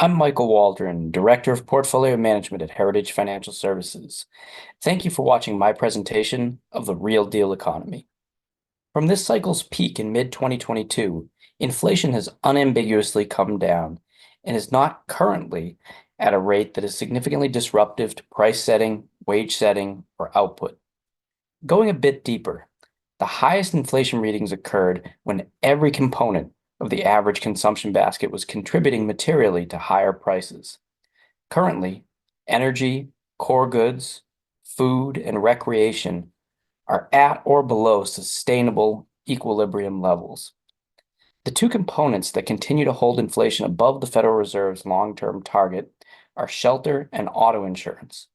I'm Michael Waldron, Director of Portfolio Management at Heritage Financial Services. Thank you for watching my presentation of the real deal economy. From this cycle's peak in mid-2022, inflation has unambiguously come down and is not currently at a rate that is significantly disruptive to price setting, wage setting, or output. Going a bit deeper, the highest inflation readings occurred when every component of the average consumption basket was contributing materially to higher prices. Currently, energy, core goods, food, and recreation are at or below sustainable equilibrium levels. The two components that continue to hold inflation above the Federal Reserve's long-term target are shelter and auto insurance.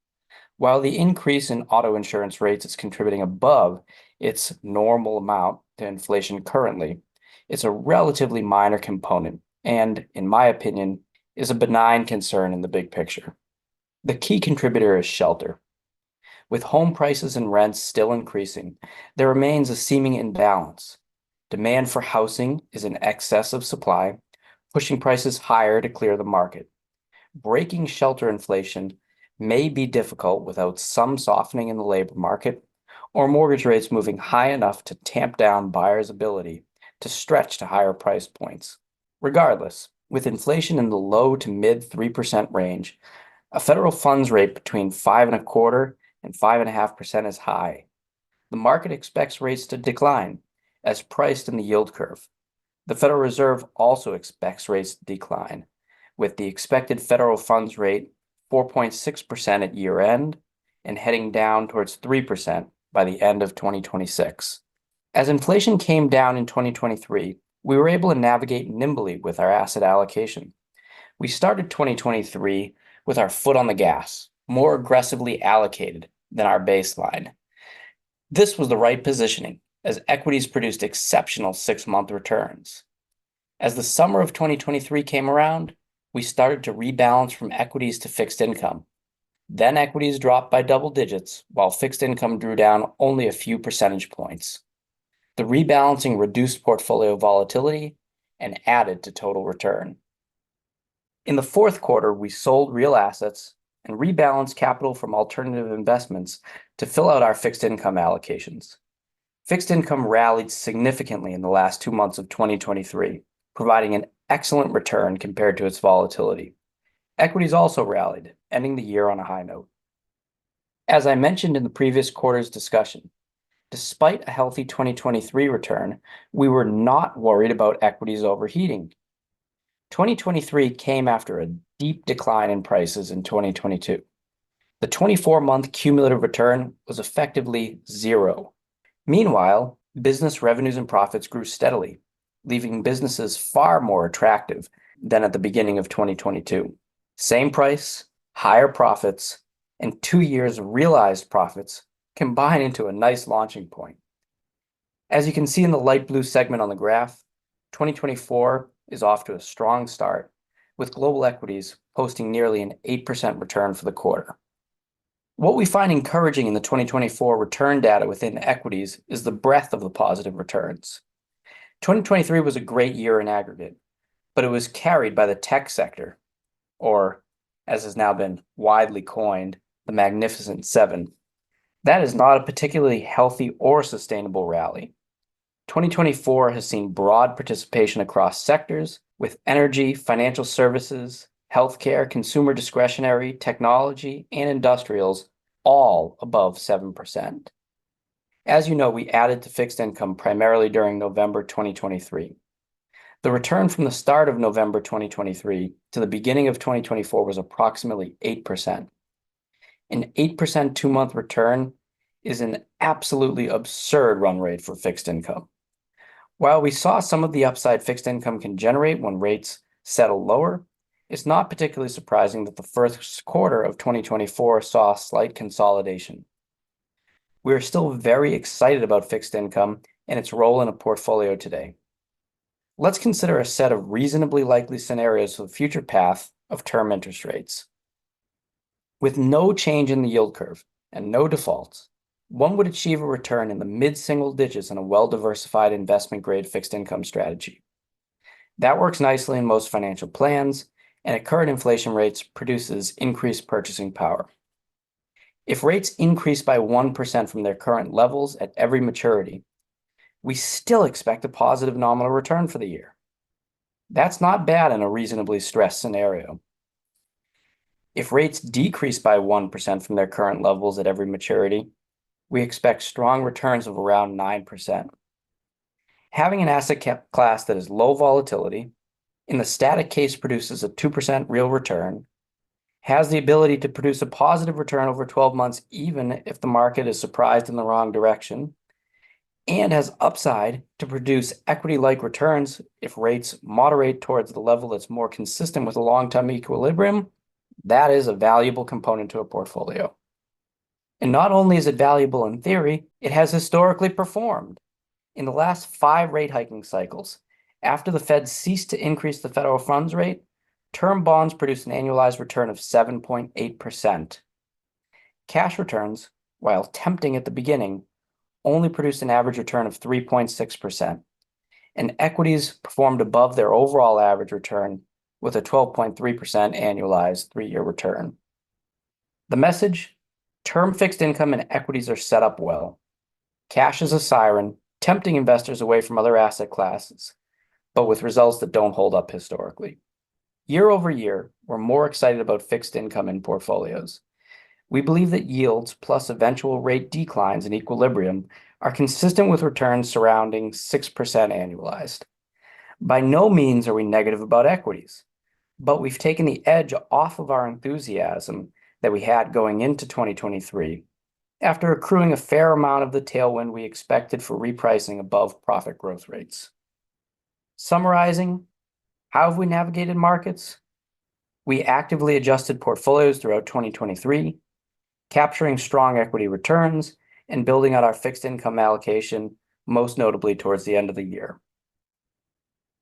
While the increase in auto insurance rates is contributing above its normal amount to inflation currently, it's a relatively minor component and, in my opinion, is a benign concern in the big picture. The key contributor is shelter. With home prices and rents still increasing, there remains a seeming imbalance. Demand for housing is in excess of supply, pushing prices higher to clear the market. Breaking shelter inflation may be difficult without some softening in the labor market or mortgage rates moving high enough to tamp down buyers' ability to stretch to higher price points. Regardless, with inflation in the low to mid 3% range, a federal funds rate between 5.25% and 5.5% is high. The market expects rates to decline, as priced in the yield curve. The Federal Reserve also expects rates to decline, with the expected federal funds rate 4.6% at year end and heading down towards 3% by the end of 2026. As inflation came down in 2023, we were able to navigate nimbly with our asset allocation. We started 2023 with our foot on the gas, more aggressively allocated than our baseline. This was the right positioning, as equities produced exceptional 6-month returns. As the summer of 2023 came around, we started to rebalance from equities to fixed income. Then equities dropped by double digits, while fixed income drew down only a few percentage points. The rebalancing reduced portfolio volatility and added to total return. In the fourth quarter, we sold real assets and rebalanced capital from alternative investments to fill out our fixed income allocations. Fixed income rallied significantly in the last 2 months of 2023, providing an excellent return compared to its volatility. Equities also rallied, ending the year on a high note. As I mentioned in the previous quarter's discussion, despite a healthy 2023 return, we were not worried about equities overheating. 2023 came after a deep decline in prices in 2022. The 24-month cumulative return was effectively zero. Meanwhile, business revenues and profits grew steadily, leaving businesses far more attractive than at the beginning of 2022. Same price, higher profits, and 2 years of realized profits combine into a nice launching point. As you can see in the light blue segment on the graph, 2024 is off to a strong start, with global equities posting nearly an 8% return for the quarter. What we find encouraging in the 2024 return data within equities is the breadth of the positive returns. 2023 was a great year in aggregate, but it was carried by the tech sector, or, as has now been widely coined, the Magnificent Seven. That is not a particularly healthy or sustainable rally. 2024 has seen broad participation across sectors, with energy, financial services, healthcare, consumer discretionary, technology, and industrials all above 7%. As you know, we added to fixed income primarily during November 2023. The return from the start of November 2023 to the beginning of 2024 was approximately 8%. An 8% 2-month return is an absolutely absurd run rate for fixed income. While we saw some of the upside fixed income can generate when rates settle lower, it's not particularly surprising that the first quarter of 2024 saw a slight consolidation. We are still very excited about fixed income and its role in a portfolio today. Let's consider a set of reasonably likely scenarios for the future path of term interest rates. With no change in the yield curve and no defaults, one would achieve a return in the mid-single digits in a well-diversified investment-grade fixed income strategy. That works nicely in most financial plans and at current inflation rates produces increased purchasing power. If rates increase by 1% from their current levels at every maturity, we still expect a positive nominal return for the year. That's not bad in a reasonably stressed scenario. If rates decrease by 1% from their current levels at every maturity, we expect strong returns of around 9%. Having an asset class that is low volatility, in the static case produces a 2% real return, has the ability to produce a positive return over 12 months even if the market is surprised in the wrong direction, and has upside to produce equity-like returns if rates moderate towards the level that's more consistent with a long-term equilibrium, that is a valuable component to a portfolio. And not only is it valuable in theory, it has historically performed. In the last 5 rate hiking cycles, after the Fed ceased to increase the federal funds rate, term bonds produced an annualized return of 7.8%. Cash returns, while tempting at the beginning, only produced an average return of 3.6%, and equities performed above their overall average return with a 12.3% annualized 3-year return. The message: term fixed income and equities are set up well. Cash is a siren, tempting investors away from other asset classes, but with results that don't hold up historically. Year over year, we're more excited about fixed income in portfolios. We believe that yields plus eventual rate declines in equilibrium are consistent with returns surrounding 6% annualized. By no means are we negative about equities, but we've taken the edge off of our enthusiasm that we had going into 2023 after accruing a fair amount of the tailwind we expected for repricing above profit growth rates. Summarizing, how have we navigated markets? We actively adjusted portfolios throughout 2023, capturing strong equity returns and building out our fixed income allocation, most notably towards the end of the year.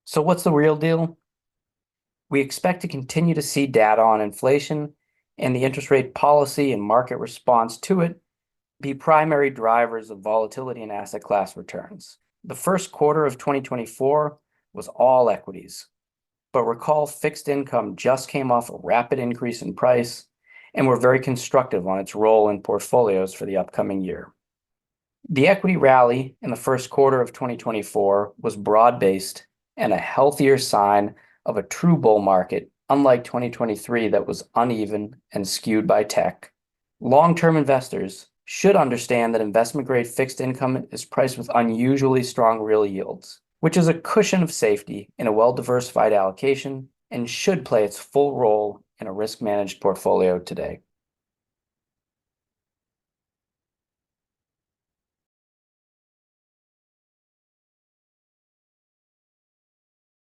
So what's the real deal? We expect to continue to see data on inflation and the interest rate policy and market response to it be primary drivers of volatility in asset class returns. The first quarter of 2024 was all equities, but recall fixed income just came off a rapid increase in price, and we're very constructive on its role in portfolios for the upcoming year. The equity rally in the first quarter of 2024 was broad-based and a healthier sign of a true bull market, unlike 2023 that was uneven and skewed by tech. Long-term investors should understand that investment-grade fixed income is priced with unusually strong real yields, which is a cushion of safety in a well-diversified allocation and should play its full role in a risk-managed portfolio today.